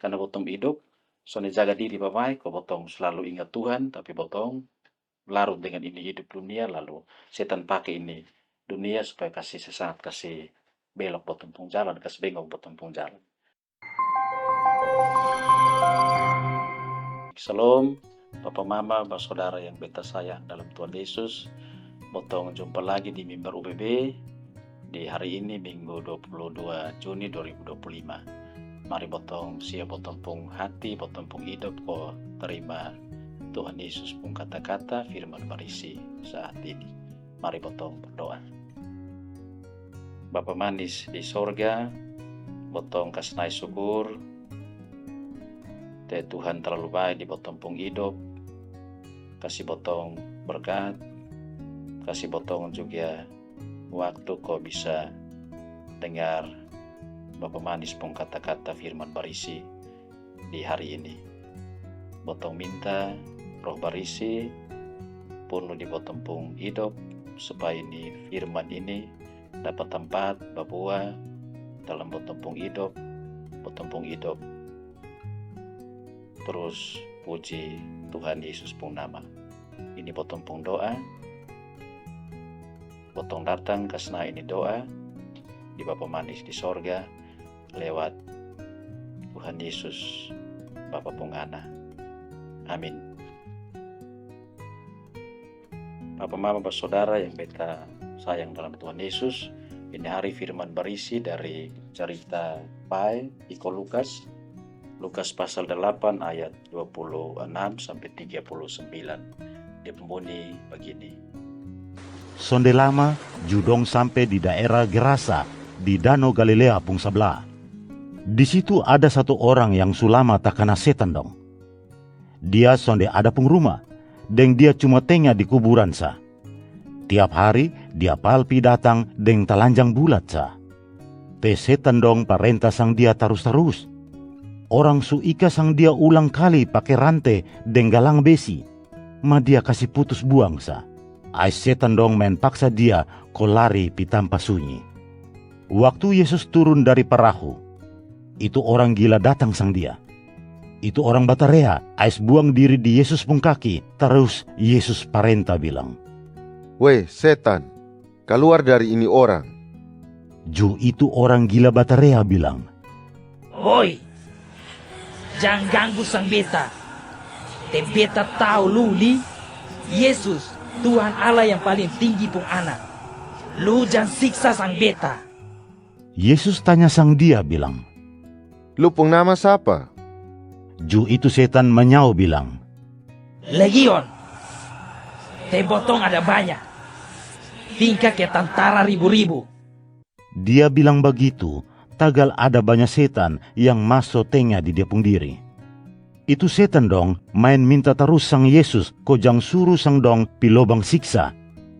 Karena botong hidup, soalnya jaga diri baik, kau botong selalu ingat Tuhan, tapi botong larut dengan ini hidup dunia, lalu setan pakai ini dunia supaya kasih sesat, kasih belok botong pung jalan, kasih bengok botong pung jalan. Shalom, Bapak Mama, Bapak Saudara yang beta sayang dalam Tuhan Yesus. Botong jumpa lagi di Mimbar UBB di hari ini Minggu 22 Juni 2025. Mari botong siap botong pung hati, botong pung hidup kok terima Tuhan Yesus pun kata-kata firman berisi saat ini. Mari botong berdoa. Bapa manis di sorga, botong kasih syukur. Tuhan terlalu baik di botong pung hidup. Kasih botong berkat. Kasih botong juga waktu kau bisa dengar Bapa manis pun kata-kata firman berisi di hari ini. Botong minta roh berisi penuh di botong pung hidup supaya ini firman ini dapat tempat berbuah dalam botong pung hidup terus puji Tuhan Yesus pun nama. Ini botong pung doa, botong datang kasna ini doa di Bapa manis di sorga lewat Tuhan Yesus Bapa pungana. Amin. Bapak Mama, Bapak Saudara yang beta sayang dalam Tuhan Yesus, ini hari firman berisi dari cerita Pai Iko Lukas pasal 8 ayat 26 sampai 39. Dia pembunyi begini. Sonde lama judong sampai di daerah Gerasa di Danau Galilea pung sebelah. Di situ ada satu orang yang sulama takana setan dong. Dia sonde ada pung rumah, deng dia cuma tengah di kuburan sa. Tiap hari dia palpi datang deng telanjang bulat sa. Te setan dong parenta sang dia terus-terus. Orang su ika sang dia ulang kali pakai rantai deng galang besi, ma dia kasih putus buang sa. Ais setan dong main paksa dia ko lari pi tanpa sunyi. Waktu Yesus turun dari perahu, itu orang gila datang sang dia. Itu orang batarea, ais buang diri di Yesus pung kaki. Terus Yesus parenta bilang, "Weh setan, keluar dari ini orang." Ju itu orang gila batarea bilang, "Hoi, jangan ganggu sang beta. Te beta tahu luli, Yesus, Tuhan Allah yang paling tinggi pun anak. Lu jangan siksa sang beta." Yesus tanya sang dia bilang, "Lu pung nama siapa?" Ju itu setan menyau bilang, "Legion. Te botong ada banyak. Tingkat ke tentara ribu-ribu." Dia bilang begitu, tagal ada banyak setan yang masuk tengah di dia pung diri. Itu setan dong main minta terus sang Yesus ko jang suruh sang dong pilobang siksa.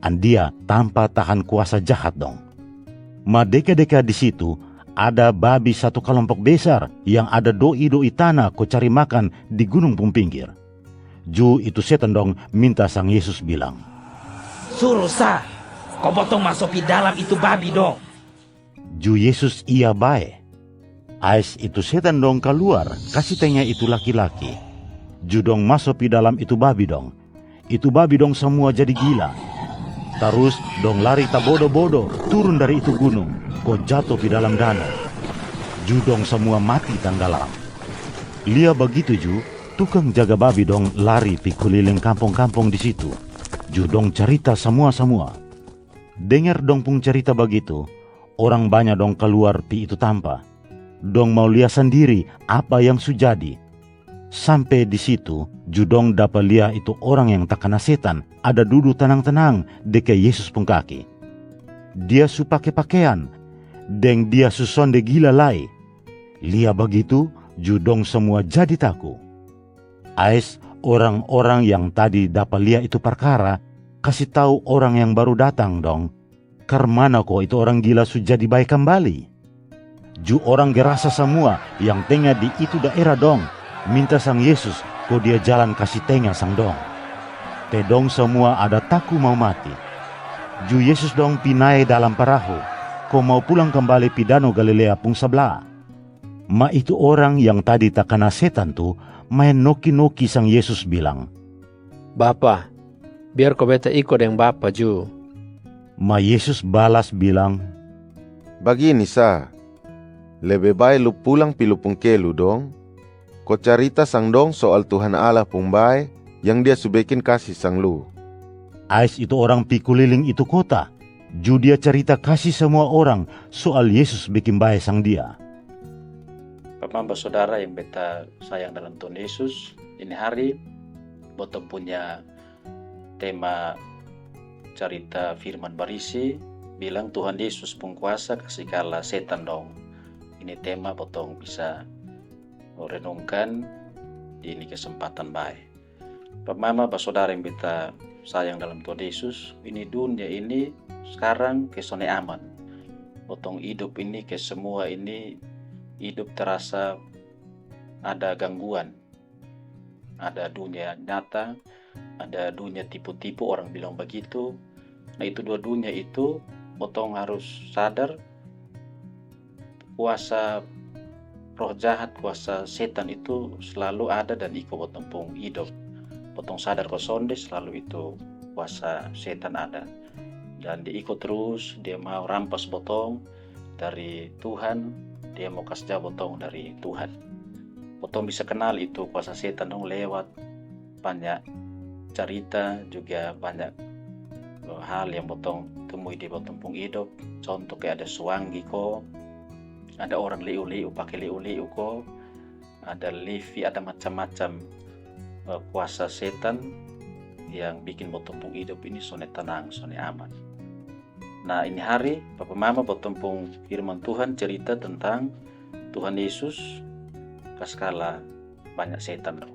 An dia tanpa tahan kuasa jahat dong. Ma deka-deka di situ ada babi satu kelompok besar yang ada doi-doi tanah ko cari makan di gunung pung pinggir. Ju itu setan dong minta sang Yesus bilang, "Suruh sa, kau botong masuk di dalam itu babi dong." Ju Yesus iya bae. Ais itu setan dong keluar, kasih tanya itu laki-laki. Ju dong masuk di dalam itu babi dong. Itu babi dong semua jadi gila. Terus dong lari tabodo-bodo turun dari itu gunung, kok jatuh di dalam danau. Ju dong semua mati tenggelam. Lia begitu Ju, tukang jaga babi dong lari pi keliling kampung-kampung di situ. Ju dong cerita semua-semua. Dengar dong pung cerita begitu, orang banyak dong keluar pi itu tanpa. Dong mau lihat sendiri apa yang sujadi. Sampai di situ, Judong dapat lihat itu orang yang tak kena setan ada duduk tenang-tenang dekat Yesus pung kaki. Dia su pakai pakaian, deng dia su sonde gila lai. Lihat begitu, Judong semua jadi takut. Ais orang-orang yang tadi dapat lihat itu perkara, kasih tahu orang yang baru datang dong. Karena kok itu orang gila su jadi baik kembali. Ju orang Gerasa semua yang tengah di itu daerah dong minta sang Yesus kok dia jalan kasih tengah sang dong. Te dong semua ada takut mau mati. Ju Yesus dong pinai dalam perahu, kok mau pulang kembali pi Danau Galilea pung sebelah. Ma itu orang yang tadi tak kena setan tuh main noki-noki sang Yesus bilang, Bapa, biar kau beta ikut yang Bapa ju. Ma Yesus balas bilang, Begini sa, lebih baik lu pulang pilu pung kelu dong. Kau cerita sang dong soal Tuhan Allah pung bae yang dia subekin kasih sang lu. Ais itu orang pikuliling itu kota. Ju dia cerita kasih semua orang soal Yesus bikin baik sang dia. Bapak saudara yang beta sayang dalam Tuhan Yesus, ini hari botong punya tema cerita firman berisi bilang Tuhan Yesus pun kuasa kasih kalah setan dong. Ini tema botong bisa renungkan di ini kesempatan baik. Bapak saudara yang beta sayang dalam Tuhan Yesus, ini dunia ini sekarang kesone aman. Botong hidup ini ke semua ini hidup terasa ada gangguan. Ada dunia nyata, ada dunia tipu-tipu, orang bilang begitu. Nah itu dua dunia itu botong harus sadar kuasa roh jahat, kuasa setan itu selalu ada dan ikut botong pung hidup. Botong sadar kosonde selalu itu kuasa setan ada. Dan dia ikut terus, dia mau rampas botong dari Tuhan, dia mau kasih jauh botong dari Tuhan. Botong bisa kenal itu kuasa setan dong lewat banyak cerita, juga banyak hal yang botong temui di botong pung hidup. Contoh kayak ada suanggi ko, ada orang liu-liu pakai liu-liu ko, ada livi, ada macam-macam kuasa setan yang bikin botong pung hidup ini sone tenang, sone aman. Nah ini hari Papa Mama botong pung firman Tuhan cerita tentang Tuhan Yesus kaskala banyak setan dong.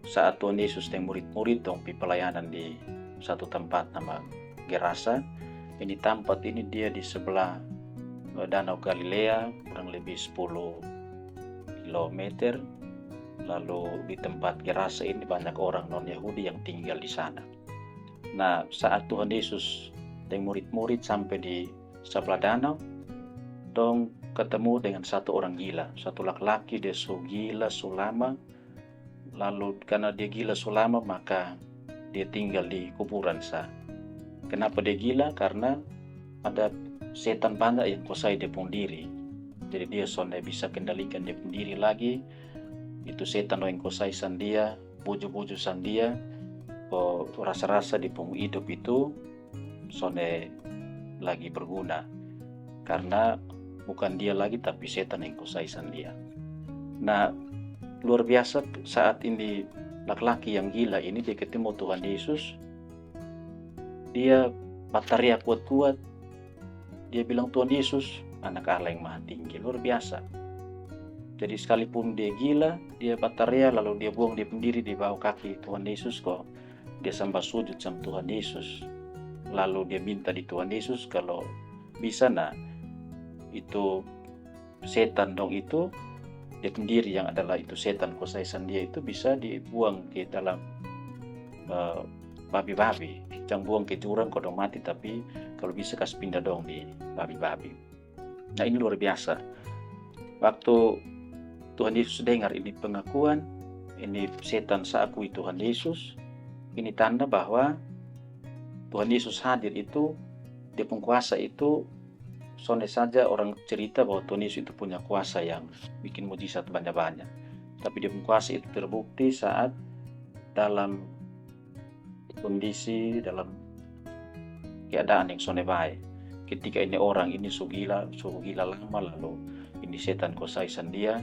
Saat Tuhan Yesus dan murid-murid dong pi pelayanan di satu tempat nama Gerasa. Ini tempat ini dia di sebelah Danau Galilea, kurang lebih 10 kilometer. Lalu di tempat Gerasa ini banyak orang non-Yahudi yang tinggal di sana. Nah saat Tuhan Yesus dan murid-murid sampai di sebelah danau, dong ketemu dengan satu orang gila, satu laki-laki. Dia so gila so lama, lalu karena dia gila so lama maka dia tinggal di kuburan sa. Kenapa dia gila? Karena ada setan banyak yang kuasai dia pun diri. Jadi dia so bisa kendalikan dia pun diri lagi. Itu setan yang kuasai san dia, buju-buju san dia, rasa-rasa di pun hidup itu sone lagi berguna, karena bukan dia lagi tapi setan yang kuasaisan dia. Nah luar biasa saat ini laki-laki yang gila ini dia ketemu Tuhan Yesus, dia bataria kuat-kuat, dia bilang Tuhan Yesus anak Allah yang maha tinggi. Luar biasa. Jadi sekalipun dia gila, dia bataria lalu dia buang dia pendiri di bawah kaki Tuhan Yesus kok, dia sembah sujud sama Tuhan Yesus. Lalu dia minta di Tuhan Yesus kalau bisa itu setan dong itu dia pendiri yang adalah itu setan kuasaisan dia itu bisa dibuang ke dalam babi-babi. Jangan buang ke jurang kodong mati, tapi kalau bisa kasih pindah dong di babi-babi. Nah ini luar biasa. Waktu Tuhan Yesus dengar ini pengakuan, ini setan seakui Tuhan Yesus, ini tanda bahwa Tuhan Yesus hadir itu, dia penguasa itu, sonde saja orang cerita bahwa Tuhan Yesus itu punya kuasa yang bikin mujizat banyak-banyak. Tapi dia penguasa itu terbukti saat dalam kondisi, dalam keadaan yang sonde baik. Ketika ini orang ini so gila lama, lalu ini setan kuasaisan dia,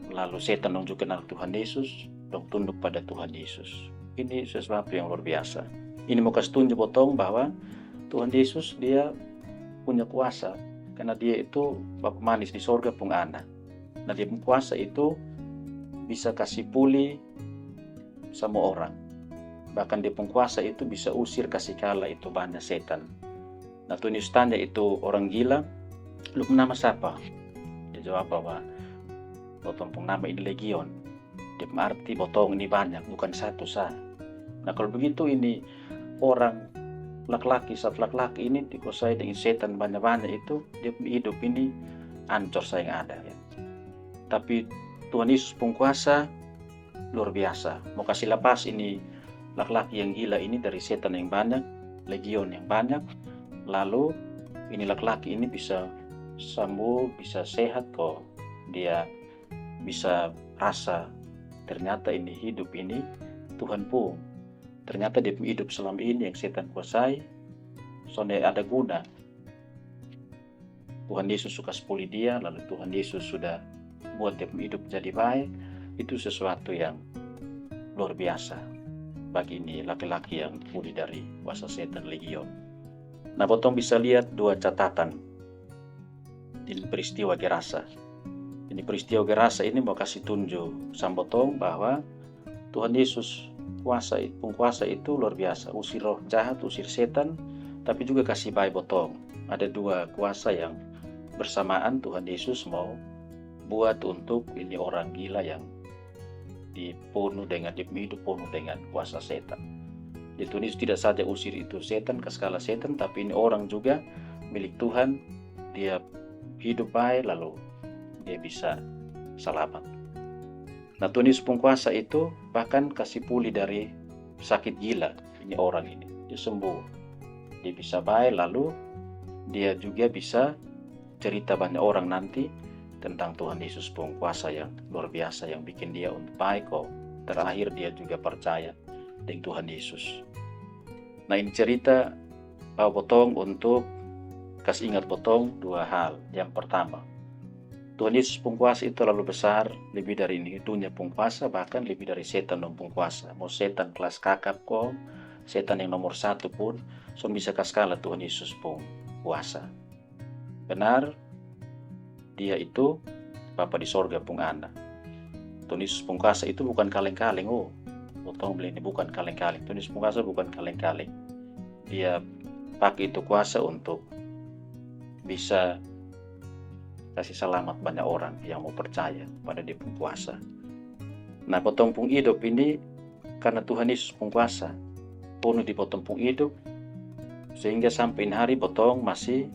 lalu setan dong juga kenal Tuhan Yesus, dong tunduk pada Tuhan Yesus. Ini sesuatu yang luar biasa. Ini mau kasih tunjuk potong bahwa Tuhan Yesus dia punya kuasa, karena dia itu Bapa manis di sorga pun anak. Nah dia punya kuasa itu bisa kasih pulih sama orang. Bahkan dia punya kuasa itu bisa usir kasih kalah itu banyak setan. Nah Tuhan Yesus tanya itu orang gila, lu nama siapa? Dia jawab bahwa botong pun nama ini legion. Dia arti botong ini banyak, bukan satu sah. Nah kalau begitu ini orang laki-laki ini dikuasai dengan setan banyak-banyak itu, dia hidup ini ancur saya yang ada ya. Tapi Tuhan Yesus pun kuasa luar biasa. Mau kasih lepas ini laki-laki yang gila ini dari setan yang banyak, legion yang banyak. Lalu ini laki-laki ini bisa sembuh, bisa sehat kok. Dia bisa rasa ternyata ini hidup ini Tuhan pun. Ternyata dia hidup selama ini yang setan kuasai, soalnya ada guna. Tuhan Yesus suka sepuli dia, lalu Tuhan Yesus sudah buat dia hidup jadi baik. Itu sesuatu yang luar biasa bagi ini laki-laki yang pulih dari kuasa setan legion. Nah, potong bisa lihat dua catatan di peristiwa Gerasa. Ini peristiwa Gerasa ini mau kasih tunjuk sambotong bahwa Tuhan Yesus penguasa itu luar biasa. Usir roh jahat, usir setan, tapi juga kasih baik botong. Ada dua kuasa yang bersamaan Tuhan Yesus mau buat untuk ini orang gila yang dipenuh dengan hidup penuh dengan kuasa setan. Jadi Tuhan Yesus tidak saja usir itu setan ke skala setan, tapi ini orang juga milik Tuhan. Dia hidup baik lalu dia bisa selamat. Nah, Tuhan Yesus penguasa itu bahkan kasih pulih dari sakit gila ini orang ini. Dia sembuh, dia bisa baik, lalu dia juga bisa cerita banyak orang nanti tentang Tuhan Yesus penguasa yang luar biasa yang bikin dia untuk baik kok. Terakhir dia juga percaya dengan Tuhan Yesus. Nah, ini cerita potong untuk kasih ingat potong dua hal. Yang pertama, Tuhan Yesus penguasa itu terlalu besar, lebih dari ini dunia penguasa, bahkan lebih dari setan dan penguasa. Mau setan kelas kakap kok, setan yang nomor 1 pun, bisa kaskala Tuhan Yesus penguasa. Benar, dia itu Bapa di sorga pun anak. Tuhan Yesus penguasa itu bukan kaleng-kaleng. Potong beli ini bukan kaleng-kaleng. Tuhan Yesus penguasa bukan kaleng-kaleng. Dia pakai itu kuasa untuk bisa kasih selamat banyak orang yang mau percaya pada dia penguasa. Nah, potong pun hidup ini karena Tuhan Yesus penguasa, penuh di potong pun hidup, sehingga sampai hari potong masih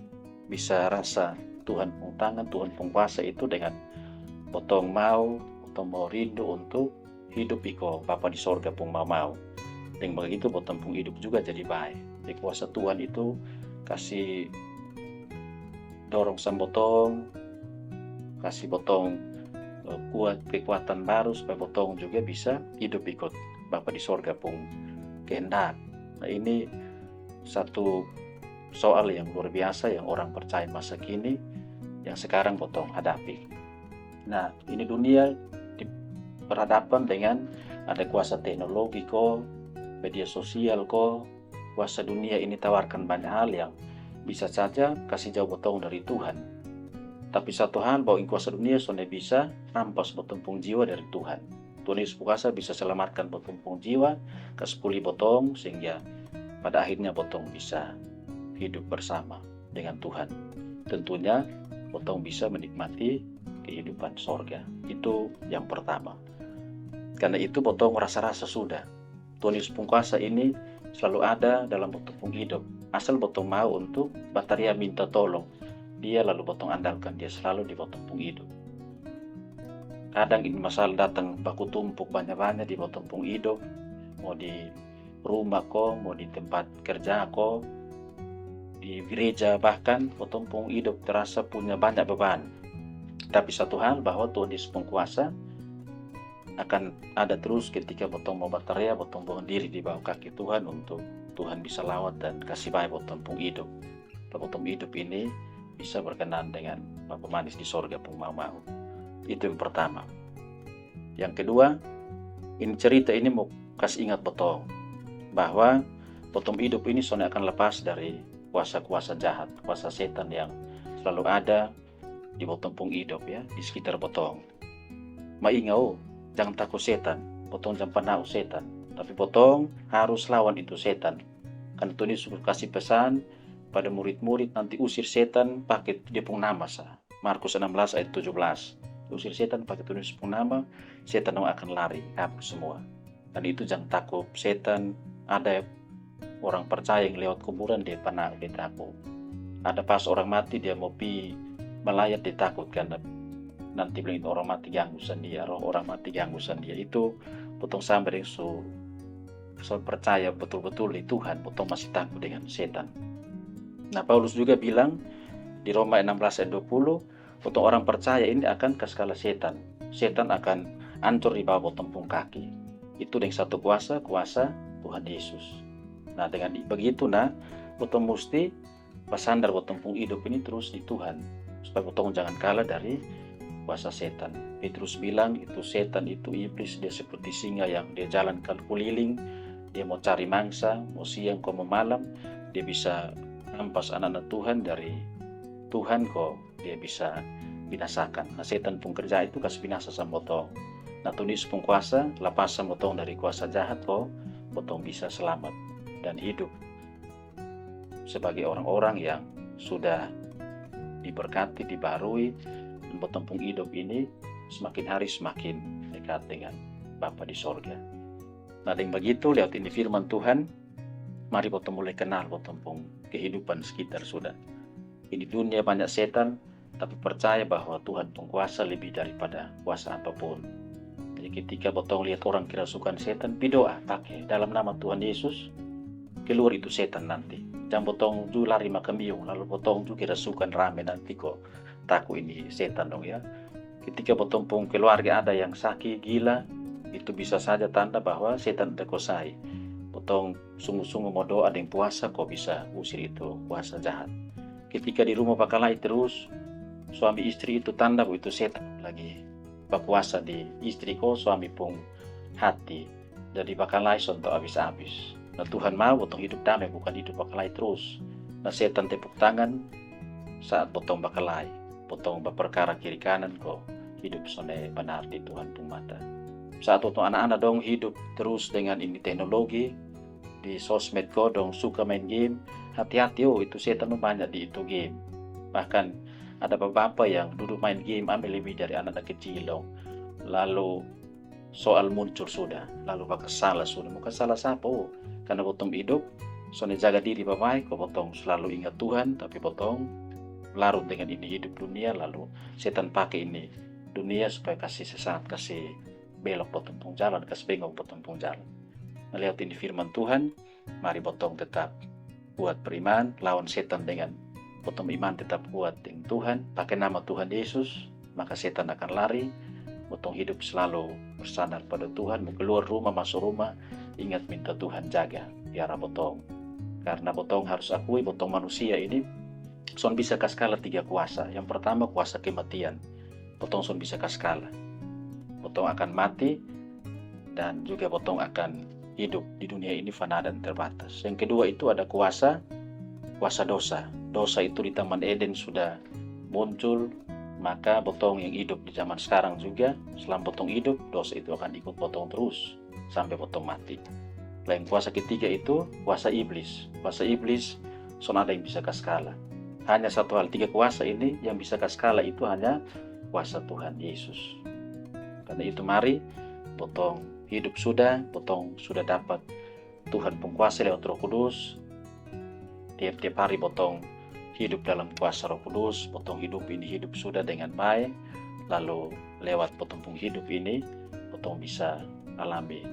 bisa rasa Tuhan pun tangan, Tuhan penguasa itu dengan potong mau rindu untuk hidup iko Bapa di sorga pun mau. Dengan begitu potong pun hidup juga jadi baik. Di kuasa Tuhan itu kasih dorong sambotong, kasih potong kuat kekuatan baru supaya potong juga bisa hidup ikut Bapa di sorga pun kehendak. Nah, ini satu soal yang luar biasa yang orang percaya masa kini yang sekarang potong hadapi. Nah, ini dunia berhadapan dengan ada kuasa teknologi media sosial kuasa dunia ini tawarkan banyak hal yang bisa saja kasih jauh potong dari Tuhan. Tapi satu hal bahwa kuasa dunia sudah bisa rampas bertumpung jiwa dari Tuhan. Tuhan Yesus kuasa bisa selamatkan bertumpung jiwa ke 10 potong sehingga pada akhirnya potong bisa hidup bersama dengan Tuhan. Tentunya potong bisa menikmati kehidupan sorga. Itu yang pertama. Karena itu potong rasa-rasa sudah. Tuhan Yesus kuasa ini selalu ada dalam bertumpung hidup. Asal potong mau untuk bataria minta tolong. Dia lalu potong andalkan dia selalu di potong hidup. Kadang ini masalah datang baku tumpuk banyak-banyak di potong hidup, mau di rumah mau di tempat kerja di gereja, bahkan potong hidup terasa punya banyak beban. Tapi satu hal bahwa Tuhan Yesus penguasa akan ada terus ketika potong mau bataria, potong diri di bawah kaki Tuhan untuk Tuhan bisa lawat dan kasih baik potong hidup. Potong hidup ini bisa berkenan dengan Bapa manis di sorga pun mau. Itu yang pertama. Yang kedua, ini cerita ini mau kasih ingat potong bahwa potong hidup ini soalnya akan lepas dari kuasa-kuasa jahat, kuasa setan yang selalu ada di potong hidup ya, di sekitar potong. Maingau, jangan takut setan, potong jangan pernah setan, tapi potong harus lawan itu setan. Karena Tuhan Yesus kasih pesan pada murid-murid nanti usir setan pakai dia pun nama sah. Markus 16 ayat 17. Usir setan pakai Tuhan Yesus pun nama, setan akan lari kabur semua. Dan itu jangan takut setan. Ada orang percaya yang lewat kuburan dia pernah dia takut. Ada pas orang mati dia mau melayat dia takut karena nanti bilang itu orang mati ganggusan dia, roh orang mati ganggusan dia, itu potong sampai so percaya betul-betul di Tuhan, potong masih takut dengan setan. Nah, Paulus juga bilang di Roma 16 ayat 20, potong orang percaya ini akan kaskala setan. Setan akan hancur di bawah tempung kaki. Itu dengan satu kuasa Tuhan Yesus. Nah, dengan begitu potong mesti pasandar tempung hidup ini terus di Tuhan, supaya potong jangan kalah dari kuasa setan. Petrus bilang itu setan, itu iblis, dia seperti singa yang dia jalan keliling, dia mau cari mangsa, mau siang kok mau malam, dia bisa nampas anak-anak Tuhan dari Tuhan kok dia bisa binasakan. Nah, setan pun kerja itu kasih binasa sama potong. Nah, Tuhan Yesus pun kuasa lepasan potong dari kuasa jahat kok potong bisa selamat dan hidup sebagai orang-orang yang sudah diberkati, dibarui, dan potong hidup ini semakin hari semakin dekat dengan Bapa di sorga. Nah, dengan begitu lihat ini firman Tuhan, mari potong mulai kenal potong kehidupan sekitar sudah. Ini dunia banyak setan, tapi percaya bahwa Tuhan kuasa lebih daripada kuasa apapun. Jadi ketika potong lihat orang kerasukan setan, berdoa pakai dalam nama Tuhan Yesus, keluar itu setan nanti. Jangan potong juga lari makan biung, lalu potong juga kerasukan rame nanti kok takut ini setan dong ya. Ketika potong keluarga ada yang sakit, gila, itu bisa saja tanda bahwa setan terkuasai. Potong sungguh-sungguh mau doa dan puasa kok bisa usir itu kuasa jahat. Ketika di rumah pakalai terus suami istri itu tanda bahwa itu setan lagi berkuasa di istri kok, suami pun hati jadi pakalai sonto habis-habis. Nah, Tuhan mau potong hidup damai, bukan hidup pakalai terus. Nah, setan tepuk tangan saat potong pakalai, potong berperkara kiri kanan kok hidup sone benar di Tuhan pun mata. Saat potong anak-anak dong hidup terus dengan ini teknologi di sosmed kok dong suka main game, hati-hati itu setan banyak di itu game. Bahkan ada bapak-bapak yang duduk main game ambil lebih dari anak-anak kecil dong. Lalu soal muncul sudah, lalu bakal salah sudah, bukan salah siapa karena potong hidup soalnya jaga diri bapak kok potong selalu ingat Tuhan, tapi potong larut dengan ini hidup dunia, lalu setan pakai ini dunia supaya kasih sesat, kasih belok potong jalan, kasih bengong potong jalan. Melihat ini firman Tuhan, mari potong tetap buat beriman, lawan setan dengan potong iman tetap kuat dengan Tuhan, pakai nama Tuhan Yesus, maka setan akan lari. Potong hidup selalu bersandar pada Tuhan, mau keluar rumah, masuk rumah, ingat minta Tuhan jaga, biara potong. Karena potong harus akui, potong manusia ini son bisa kaskala 3 kuasa. Yang pertama kuasa kematian, potong son bisa kaskala. Potong akan mati dan juga potong akan hidup di dunia ini fana dan terbatas. Yang kedua itu ada kuasa dosa. Dosa itu di Taman Eden sudah muncul, maka potong yang hidup di zaman sekarang juga, selama potong hidup, dosa itu akan ikut potong terus sampai potong mati. Lain kuasa ketiga itu kuasa iblis. Kuasa iblis son ada yang bisa kaskala. Hanya satu hal, 3 kuasa ini yang bisa kaskala itu hanya kuasa Tuhan Yesus. Karena itu mari potong hidup potong sudah dapat Tuhan penguasa lewat Roh Kudus. Tiap hari potong hidup dalam kuasa Roh Kudus, potong hidup ini hidup sudah dengan baik, lalu lewat potong hidup ini potong bisa alami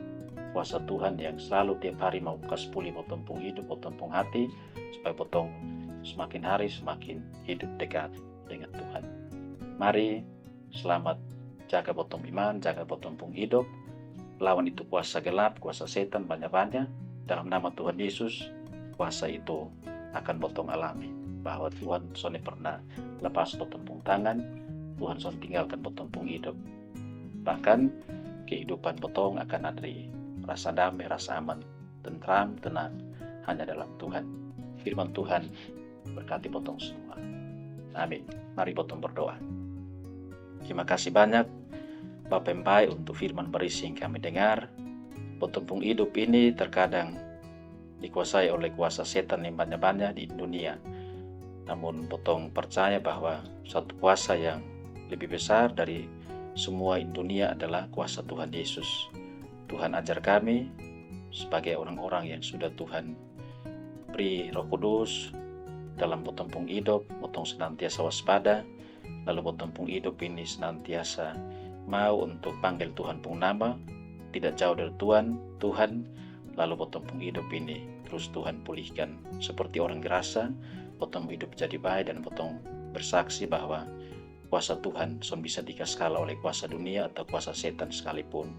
kuasa Tuhan yang selalu tiap hari mau kasih pulih potong hidup, potong hati, supaya potong semakin hari semakin hidup dekat dengan Tuhan. Mari selamat jaga potong iman, jaga potong hidup, lawan itu kuasa gelap, kuasa setan banyak-banyak. Dalam nama Tuhan Yesus, kuasa itu akan potong alami bahwa Tuhan sone pernah lepas potong tangan, Tuhan son tinggalkan potong hidup. Bahkan kehidupan potong akan ada di rasa damai, rasa aman, tentram, tenang hanya dalam Tuhan. Firman Tuhan berkati potong semua. Amin. Mari potong berdoa. Terima kasih banyak Bapak yang baik untuk firman berisi yang kami dengar. Potong hidup ini terkadang dikuasai oleh kuasa setan yang banyak-banyak di dunia. Namun potong percaya bahwa satu kuasa yang lebih besar dari semua di dunia adalah kuasa Tuhan Yesus. Tuhan ajar kami sebagai orang-orang yang sudah Tuhan beri Roh Kudus dalam potong hidup, potong senantiasa waspada, lalu botong pung hidup ini senantiasa mau untuk panggil Tuhan pung nama, tidak jauh dari Tuhan, lalu botong pung hidup ini terus Tuhan pulihkan. Seperti orang gerasa, botong hidup jadi baik dan botong bersaksi bahwa kuasa Tuhan son bisa dikaskala oleh kuasa dunia atau kuasa setan sekalipun.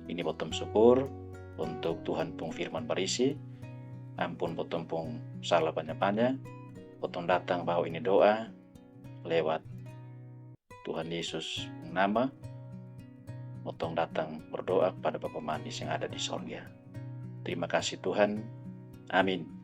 Ini botong syukur untuk Tuhan pung firman berisi. Ampun botong pung salah banyak-banyak. Botong datang bawa ini doa lewat Tuhan Yesus nama. Botong datang berdoa kepada Bapa Manis yang ada di sorga. Terima kasih Tuhan. Amin.